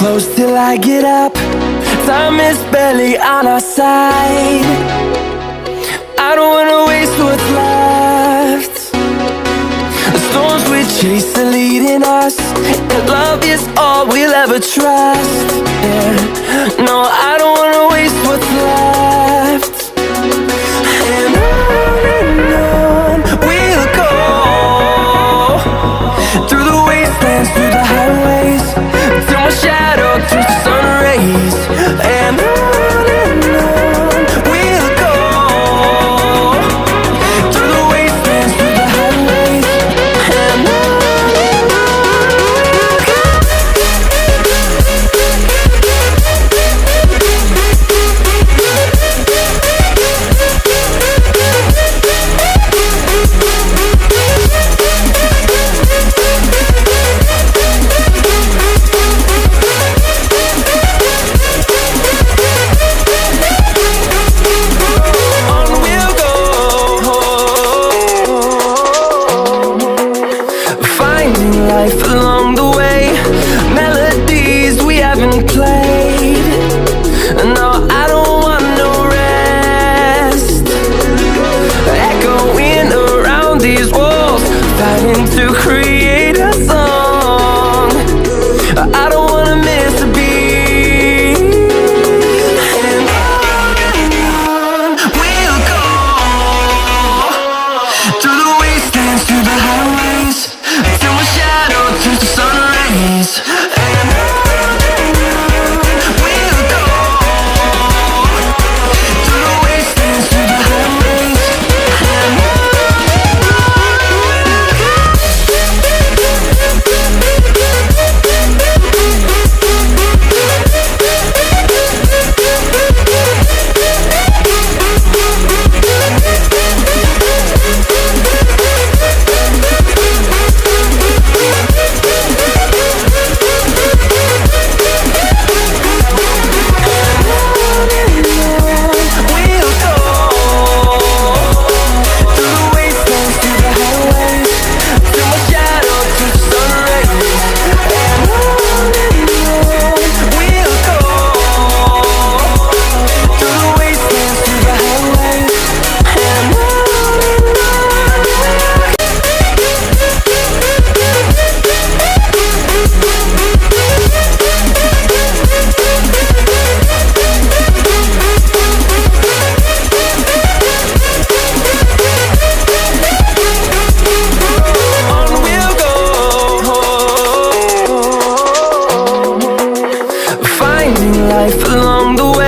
close till I get up. Time is barely on our side. I don't wanna waste what's left. The storms we chase are leading us, and love is all we'll ever trust. Yeah. No, I don't wanna waste what's left. And on we'll go, through the wastelands, through the highways, till my shadow turns to sun rays. And on we'll go, through the wastelands, through the highways, and life along the way, melodies we haven't played. No, I don't want no rest. Echoing around these walls, fighting to create a song. I don't wanna miss a beat. And on we'll go, through the wastelands, through the highways, till my shadow turns to sun rays. And we'll go, through the wastelands, through the highways, and life along the way.